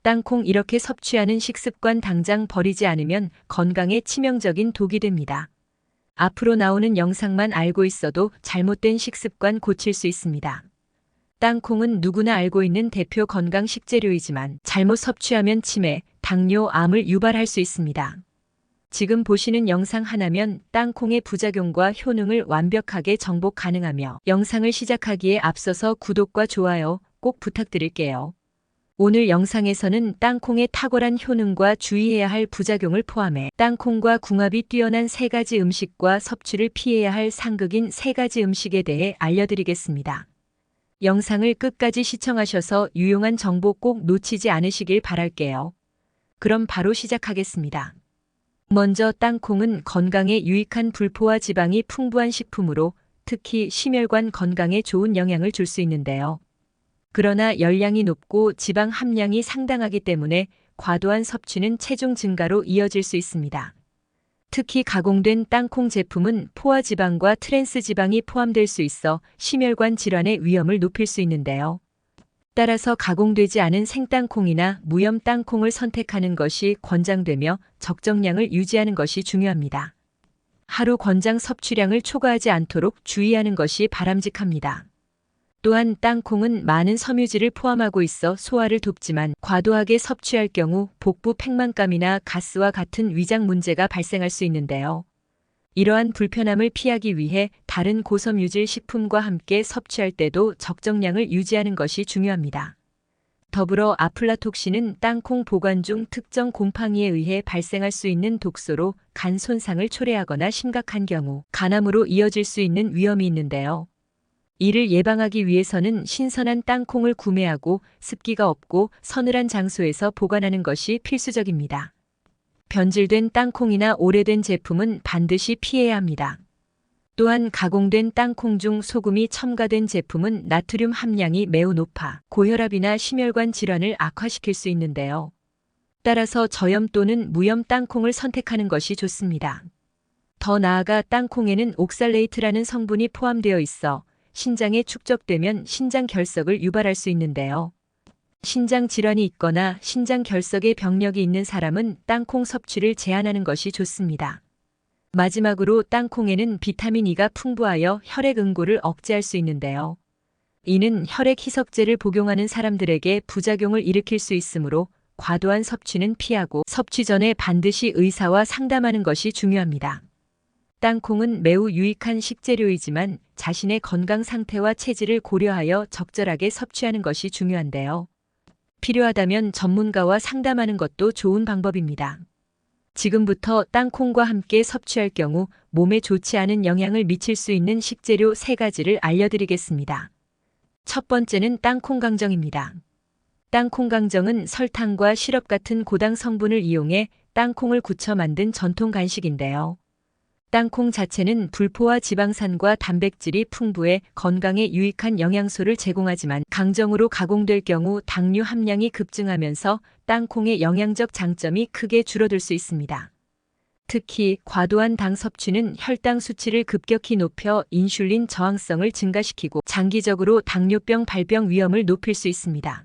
땅콩 이렇게 섭취하는 식습관 당장 버리지 않으면 건강에 치명적인 독이 됩니다. 앞으로 나오는 영상만 알고 있어도 잘못된 식습관 고칠 수 있습니다. 땅콩은 누구나 알고 있는 대표 건강 식재료이지만 잘못 섭취하면 치매, 당뇨, 암을 유발할 수 있습니다. 지금 보시는 영상 하나면 땅콩의 부작용과 효능을 완벽하게 정복 가능하며 영상을 시작하기에 앞서서 구독과 좋아요 꼭 부탁드릴게요. 오늘 영상에서는 땅콩의 탁월한 효능과 주의해야 할 부작용을 포함해 땅콩과 궁합이 뛰어난 3가지 음식과 섭취를 피해야 할 상극인 3가지 음식에 대해 알려드리겠습니다. 영상을 끝까지 시청하셔서 유용한 정보 꼭 놓치지 않으시길 바랄게요. 그럼 바로 시작하겠습니다. 먼저 땅콩은 건강에 유익한 불포화 지방이 풍부한 식품으로 특히 심혈관 건강에 좋은 영향을 줄 수 있는데요. 그러나 열량이 높고 지방 함량이 상당하기 때문에 과도한 섭취는 체중 증가로 이어질 수 있습니다. 특히 가공된 땅콩 제품은 포화 지방과 트랜스 지방이 포함될 수 있어 심혈관 질환의 위험을 높일 수 있는데요. 따라서 가공되지 않은 생땅콩이나 무염 땅콩을 선택하는 것이 권장되며 적정량을 유지하는 것이 중요합니다. 하루 권장 섭취량을 초과하지 않도록 주의하는 것이 바람직합니다. 또한 땅콩은 많은 섬유질을 포함하고 있어 소화를 돕지만 과도하게 섭취할 경우 복부 팽만감이나 가스와 같은 위장 문제가 발생할 수 있는데요. 이러한 불편함을 피하기 위해 다른 고섬유질 식품과 함께 섭취할 때도 적정량을 유지하는 것이 중요합니다. 더불어 아플라톡신은 땅콩 보관 중 특정 곰팡이에 의해 발생할 수 있는 독소로 간 손상을 초래하거나 심각한 경우 간암으로 이어질 수 있는 위험이 있는데요. 이를 예방하기 위해서는 신선한 땅콩을 구매하고 습기가 없고 서늘한 장소에서 보관하는 것이 필수적입니다. 변질된 땅콩이나 오래된 제품은 반드시 피해야 합니다. 또한 가공된 땅콩 중 소금이 첨가된 제품은 나트륨 함량이 매우 높아 고혈압이나 심혈관 질환을 악화시킬 수 있는데요. 따라서 저염 또는 무염 땅콩을 선택하는 것이 좋습니다. 더 나아가 땅콩에는 옥살레이트라는 성분이 포함되어 있어 신장에 축적되면 신장 결석을 유발할 수 있는데요. 신장 질환이 있거나 신장 결석의 병력이 있는 사람은 땅콩 섭취를 제한하는 것이 좋습니다. 마지막으로 땅콩에는 비타민 E가 풍부하여 혈액 응고를 억제할 수 있는데요. 이는 혈액 희석제를 복용하는 사람들에게 부작용을 일으킬 수 있으므로 과도한 섭취는 피하고 섭취 전에 반드시 의사와 상담하는 것이 중요합니다. 땅콩은 매우 유익한 식재료이지만 자신의 건강 상태와 체질을 고려하여 적절하게 섭취하는 것이 중요한데요. 필요하다면 전문가와 상담하는 것도 좋은 방법입니다. 지금부터 땅콩과 함께 섭취할 경우 몸에 좋지 않은 영향을 미칠 수 있는 식재료 3가지를 알려드리겠습니다. 첫 번째는 땅콩 강정입니다. 땅콩 강정은 설탕과 시럽 같은 고당 성분을 이용해 땅콩을 굳혀 만든 전통 간식인데요. 땅콩 자체는 불포화 지방산과 단백질이 풍부해 건강에 유익한 영양소를 제공하지만 강정으로 가공될 경우 당류 함량이 급증하면서 땅콩의 영양적 장점이 크게 줄어들 수 있습니다. 특히 과도한 당 섭취는 혈당 수치를 급격히 높여 인슐린 저항성을 증가시키고 장기적으로 당뇨병 발병 위험을 높일 수 있습니다.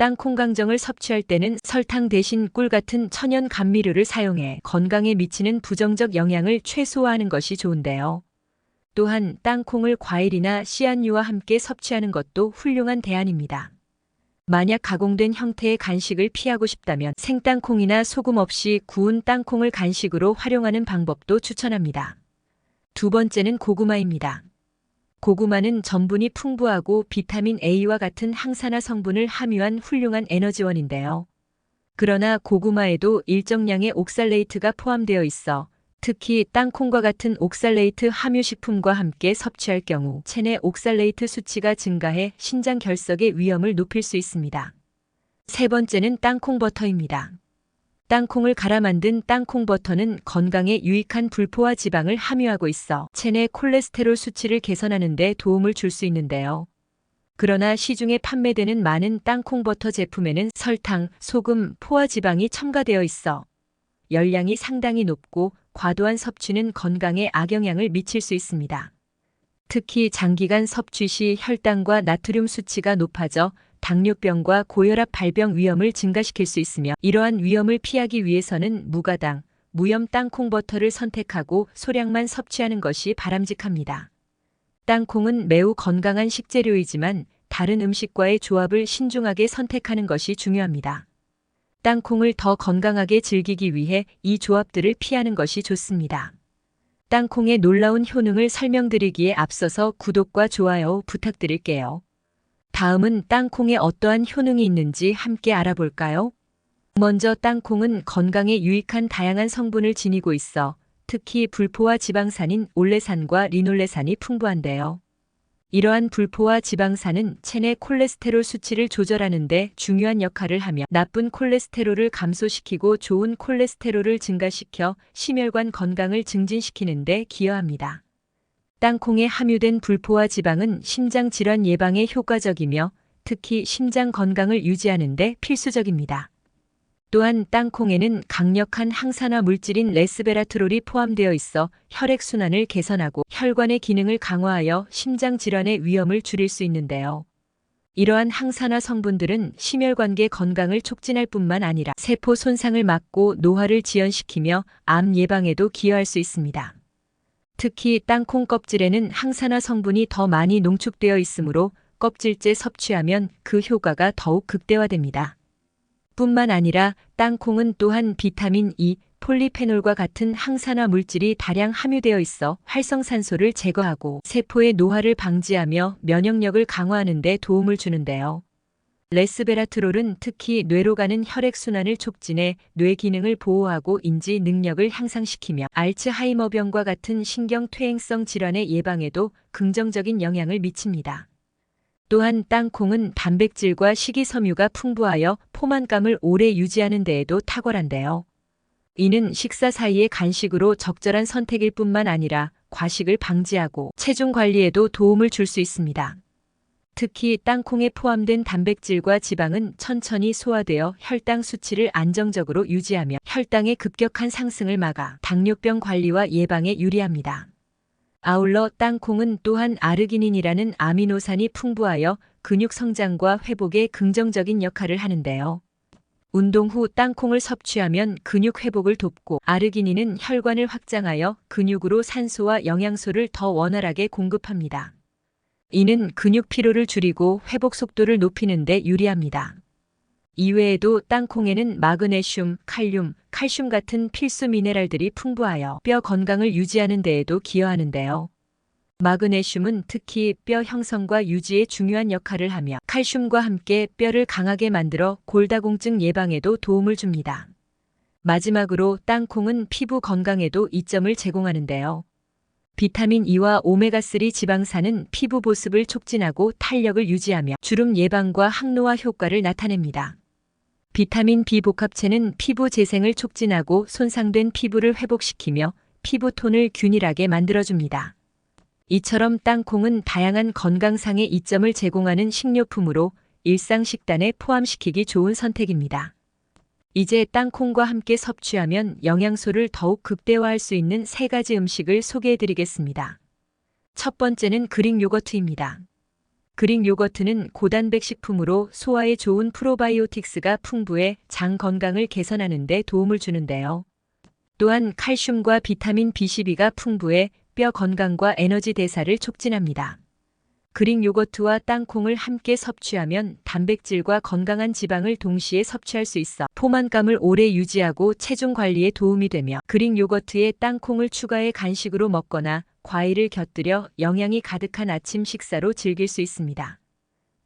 땅콩 강정을 섭취할 때는 설탕 대신 꿀 같은 천연 감미료를 사용해 건강에 미치는 부정적 영향을 최소화하는 것이 좋은데요. 또한 땅콩을 과일이나 씨앗류와 함께 섭취하는 것도 훌륭한 대안입니다. 만약 가공된 형태의 간식을 피하고 싶다면 생땅콩이나 소금 없이 구운 땅콩을 간식으로 활용하는 방법도 추천합니다. 두 번째는 고구마입니다. 고구마는 전분이 풍부하고 비타민 A와 같은 항산화 성분을 함유한 훌륭한 에너지원인데요. 그러나 고구마에도 일정량의 옥살레이트가 포함되어 있어 특히 땅콩과 같은 옥살레이트 함유 식품과 함께 섭취할 경우 체내 옥살레이트 수치가 증가해 신장 결석의 위험을 높일 수 있습니다. 세 번째는 땅콩 버터입니다. 땅콩을 갈아 만든 땅콩 버터는 건강에 유익한 불포화 지방을 함유하고 있어 체내 콜레스테롤 수치를 개선하는 데 도움을 줄 수 있는데요. 그러나 시중에 판매되는 많은 땅콩 버터 제품에는 설탕, 소금, 포화 지방이 첨가되어 있어 열량이 상당히 높고 과도한 섭취는 건강에 악영향을 미칠 수 있습니다. 특히 장기간 섭취 시 혈당과 나트륨 수치가 높아져 당뇨병과 고혈압 발병 위험을 증가시킬 수 있으며, 이러한 위험을 피하기 위해서는 무가당, 무염 땅콩 버터를 선택하고 소량만 섭취하는 것이 바람직합니다. 땅콩은 매우 건강한 식재료이지만 다른 음식과의 조합을 신중하게 선택하는 것이 중요합니다. 땅콩을 더 건강하게 즐기기 위해 이 조합들을 피하는 것이 좋습니다. 땅콩의 놀라운 효능을 설명드리기에 앞서서 구독과 좋아요 부탁드릴게요. 다음은 땅콩에 어떠한 효능이 있는지 함께 알아볼까요? 먼저 땅콩은 건강에 유익한 다양한 성분을 지니고 있어 특히 불포화 지방산인 올레산과 리놀레산이 풍부한데요. 이러한 불포화 지방산은 체내 콜레스테롤 수치를 조절하는 데 중요한 역할을 하며 나쁜 콜레스테롤을 감소시키고 좋은 콜레스테롤을 증가시켜 심혈관 건강을 증진시키는 데 기여합니다. 땅콩에 함유된 불포화 지방은 심장 질환 예방에 효과적이며 특히 심장 건강을 유지하는 데 필수적입니다. 또한 땅콩에는 강력한 항산화 물질인 레스베라트롤이 포함되어 있어 혈액순환을 개선하고 혈관의 기능을 강화하여 심장 질환의 위험을 줄일 수 있는데요. 이러한 항산화 성분들은 심혈관계 건강을 촉진할 뿐만 아니라 세포 손상을 막고 노화를 지연시키며 암 예방에도 기여할 수 있습니다. 특히 땅콩 껍질에는 항산화 성분이 더 많이 농축되어 있으므로 껍질째 섭취하면 그 효과가 더욱 극대화됩니다. 뿐만 아니라 땅콩은 또한 비타민 E, 폴리페놀과 같은 항산화 물질이 다량 함유되어 있어 활성산소를 제거하고 세포의 노화를 방지하며 면역력을 강화하는 데 도움을 주는데요. 레스베라트롤은 특히 뇌로 가는 혈액순환을 촉진해 뇌 기능을 보호하고 인지 능력을 향상시키며 알츠하이머병과 같은 신경퇴행성 질환의 예방에도 긍정적인 영향을 미칩니다. 또한 땅콩은 단백질과 식이섬유가 풍부하여 포만감을 오래 유지하는 데에도 탁월한데요. 이는 식사 사이의 간식으로 적절한 선택일 뿐만 아니라 과식을 방지하고 체중 관리에도 도움을 줄 수 있습니다. 특히 땅콩에 포함된 단백질과 지방은 천천히 소화되어 혈당 수치를 안정적으로 유지하며 혈당의 급격한 상승을 막아 당뇨병 관리와 예방에 유리합니다. 아울러 땅콩은 또한 아르기닌이라는 아미노산이 풍부하여 근육 성장과 회복에 긍정적인 역할을 하는데요. 운동 후 땅콩을 섭취하면 근육 회복을 돕고 아르기닌은 혈관을 확장하여 근육으로 산소와 영양소를 더 원활하게 공급합니다. 이는 근육 피로를 줄이고 회복 속도를 높이는 데 유리합니다. 이외에도 땅콩에는 마그네슘, 칼슘 같은 필수 미네랄들이 풍부하여 뼈 건강을 유지하는 데에도 기여하는데요. 마그네슘은 특히 뼈 형성과 유지에 중요한 역할을 하며 칼슘과 함께 뼈를 강하게 만들어 골다공증 예방에도 도움을 줍니다. 마지막으로 땅콩은 피부 건강에도 이점을 제공하는데요. 비타민 E와 오메가3 지방산은 피부 보습을 촉진하고 탄력을 유지하며 주름 예방과 항노화 효과를 나타냅니다. 비타민 B 복합체는 피부 재생을 촉진하고 손상된 피부를 회복시키며 피부톤을 균일하게 만들어줍니다. 이처럼 땅콩은 다양한 건강상의 이점을 제공하는 식료품으로 일상 식단에 포함시키기 좋은 선택입니다. 이제 땅콩과 함께 섭취하면 영양소를 더욱 극대화할 수 있는 3가지 음식을 소개해드리겠습니다. 첫 번째는 그릭 요거트입니다. 그릭 요거트는 고단백 식품으로 소화에 좋은 프로바이오틱스가 풍부해 장 건강을 개선하는 데 도움을 주는데요. 또한 칼슘과 비타민 B12가 풍부해 뼈 건강과 에너지 대사를 촉진합니다. 그릭 요거트와 땅콩을 함께 섭취하면 단백질과 건강한 지방을 동시에 섭취할 수 있어 포만감을 오래 유지하고 체중 관리에 도움이 되며 그릭 요거트에 땅콩을 추가해 간식으로 먹거나 과일을 곁들여 영양이 가득한 아침 식사로 즐길 수 있습니다.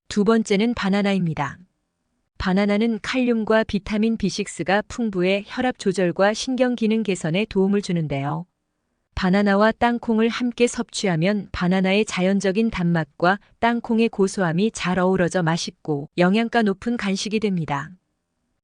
두 번째는 바나나입니다. 바나나는 칼륨과 비타민 B6가 풍부해 혈압 조절과 신경 기능 개선에 도움을 주는데요. 바나나와 땅콩을 함께 섭취하면 바나나의 자연적인 단맛과 땅콩의 고소함이 잘 어우러져 맛있고 영양가 높은 간식이 됩니다.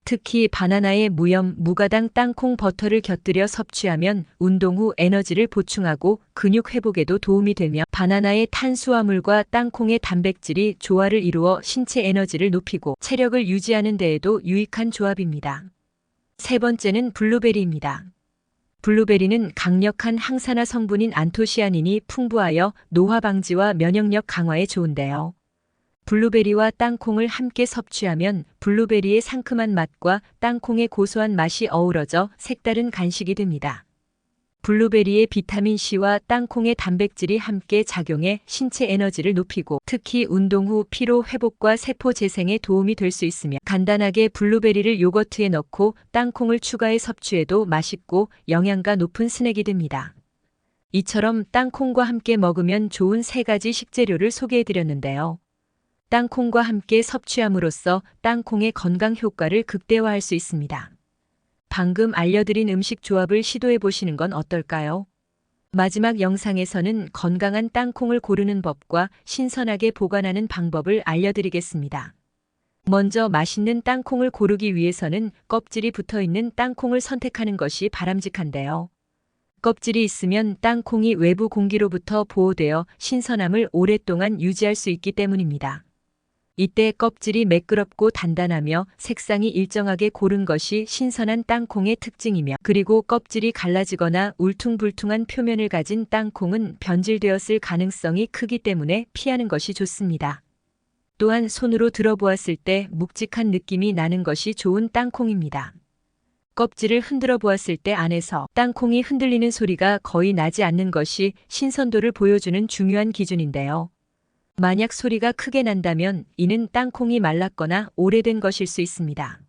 특히 바나나에 무염, 무가당 땅콩 버터를 곁들여 섭취하면 운동 후 에너지를 보충하고 근육 회복에도 도움이 되며 바나나의 탄수화물과 땅콩의 단백질이 조화를 이루어 신체 에너지를 높이고 체력을 유지하는 데에도 유익한 조합입니다. 세 번째는 블루베리입니다. 블루베리는 강력한 항산화 성분인 안토시아닌이 풍부하여 노화 방지와 면역력 강화에 좋은데요. 블루베리와 땅콩을 함께 섭취하면 블루베리의 상큼한 맛과 땅콩의 고소한 맛이 어우러져 색다른 간식이 됩니다. 블루베리의 비타민C와 땅콩의 단백질이 함께 작용해 신체 에너지를 높이고 특히 운동 후 피로 회복과 세포 재생에 도움이 될 수 있으며 간단하게 블루베리를 요거트에 넣고 땅콩을 추가해 섭취해도 맛있고 영양가 높은 스낵이 됩니다. 이처럼 땅콩과 함께 먹으면 좋은 3가지 식재료를 소개해드렸는데요. 땅콩과 함께 섭취함으로써 땅콩의 건강 효과를 극대화할 수 있습니다. 방금 알려드린 음식 조합을 시도해 보시는 건 어떨까요? 마지막 영상에서는 건강한 땅콩을 고르는 법과 신선하게 보관하는 방법을 알려드리겠습니다. 먼저 맛있는 땅콩을 고르기 위해서는 껍질이 붙어 있는 땅콩을 선택하는 것이 바람직한데요. 껍질이 있으면 땅콩이 외부 공기로부터 보호되어 신선함을 오랫동안 유지할 수 있기 때문입니다. 이때 껍질이 매끄럽고 단단하며 색상이 일정하게 고른 것이 신선한 땅콩의 특징이며 그리고 껍질이 갈라지거나 울퉁불퉁한 표면을 가진 땅콩은 변질되었을 가능성이 크기 때문에 피하는 것이 좋습니다. 또한 손으로 들어보았을 때 묵직한 느낌이 나는 것이 좋은 땅콩입니다. 껍질을 흔들어 보았을 때 안에서 땅콩이 흔들리는 소리가 거의 나지 않는 것이 신선도를 보여주는 중요한 기준인데요. 만약 소리가 크게 난다면 이는 땅콩이 말랐거나 오래된 것일 수 있습니다.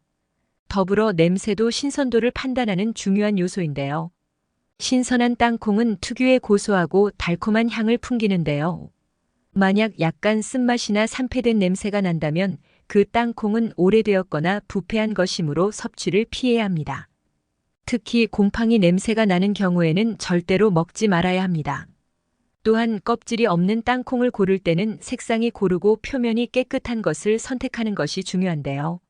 더불어 냄새도 신선도를 판단하는 중요한 요소인데요. 신선한 땅콩은 특유의 고소하고 달콤한 향을 풍기는데요. 만약 약간 쓴맛이나 산패된 냄새가 난다면 그 땅콩은 오래되었거나 부패한 것이므로 섭취를 피해야 합니다. 특히 곰팡이 냄새가 나는 경우에는 절대로 먹지 말아야 합니다. 또한 껍질이 없는 땅콩을 고를 때는 색상이 고르고 표면이 깨끗한 것을 선택하는 것이 중요한데요.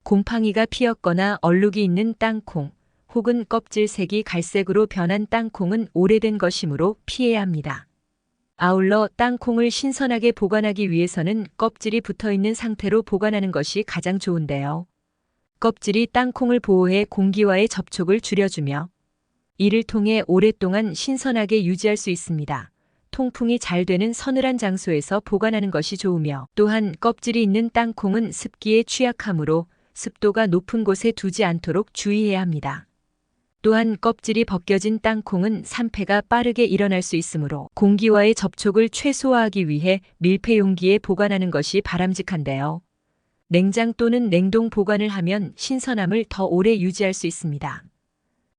곰팡이가 피었거나 얼룩이 있는 땅콩, 혹은 껍질색이 갈색으로 변한 땅콩은 오래된 것이므로 피해야 합니다. 아울러 땅콩을 신선하게 보관하기 위해서는 껍질이 붙어 있는 상태로 보관하는 것이 가장 좋은데요. 껍질이 땅콩을 보호해 공기와의 접촉을 줄여주며 이를 통해 오랫동안 신선하게 유지할 수 있습니다. 통풍이 잘 되는 서늘한 장소에서 보관하는 것이 좋으며 또한 껍질이 있는 땅콩은 습기에 취약하므로 습도가 높은 곳에 두지 않도록 주의해야 합니다. 또한 껍질이 벗겨진 땅콩은 산패가 빠르게 일어날 수 있으므로 공기와의 접촉을 최소화하기 위해 밀폐 용기에 보관하는 것이 바람직한데요. 냉장 또는 냉동 보관을 하면 신선함을 더 오래 유지할 수 있습니다.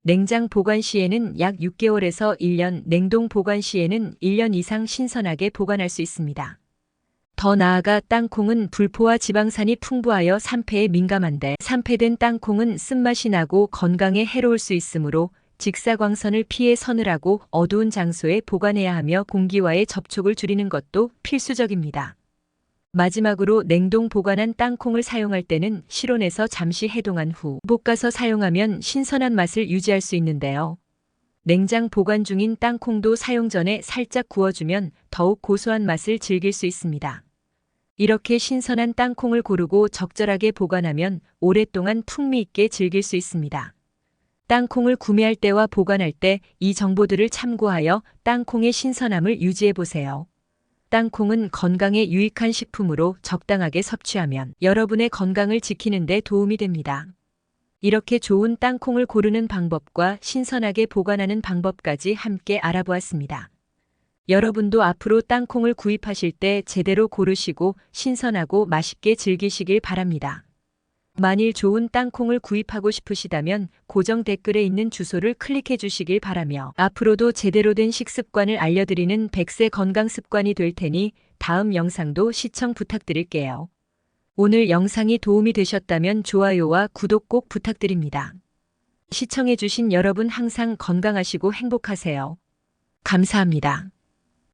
냉장 보관 시에는 약 6개월에서 1년, 냉동 보관 시에는 1년 이상 신선하게 보관할 수 있습니다. 더 나아가 땅콩은 불포화 지방산이 풍부하여 산패에 민감한데 산패된 땅콩은 쓴맛이 나고 건강에 해로울 수 있으므로 직사광선을 피해 서늘하고 어두운 장소에 보관해야 하며 공기와의 접촉을 줄이는 것도 필수적입니다. 마지막으로 냉동 보관한 땅콩을 사용할 때는 실온에서 잠시 해동한 후 볶아서 사용하면 신선한 맛을 유지할 수 있는데요. 냉장 보관 중인 땅콩도 사용 전에 살짝 구워주면 더욱 고소한 맛을 즐길 수 있습니다. 이렇게 신선한 땅콩을 고르고 적절하게 보관하면 오랫동안 풍미 있게 즐길 수 있습니다. 땅콩을 구매할 때와 보관할 때 이 정보들을 참고하여 땅콩의 신선함을 유지해 보세요. 땅콩은 건강에 유익한 식품으로 적당하게 섭취하면 여러분의 건강을 지키는 데 도움이 됩니다. 이렇게 좋은 땅콩을 고르는 방법과 신선하게 보관하는 방법까지 함께 알아보았습니다. 여러분도 앞으로 땅콩을 구입하실 때 제대로 고르시고 신선하고 맛있게 즐기시길 바랍니다. 만일 좋은 땅콩을 구입하고 싶으시다면 고정 댓글에 있는 주소를 클릭해 주시길 바라며 앞으로도 제대로 된 식습관을 알려드리는 100세 건강습관이 될 테니 다음 영상도 시청 부탁드릴게요. 오늘 영상이 도움이 되셨다면 좋아요와 구독 꼭 부탁드립니다. 시청해 주신 여러분 항상 건강하시고 행복하세요. 감사합니다.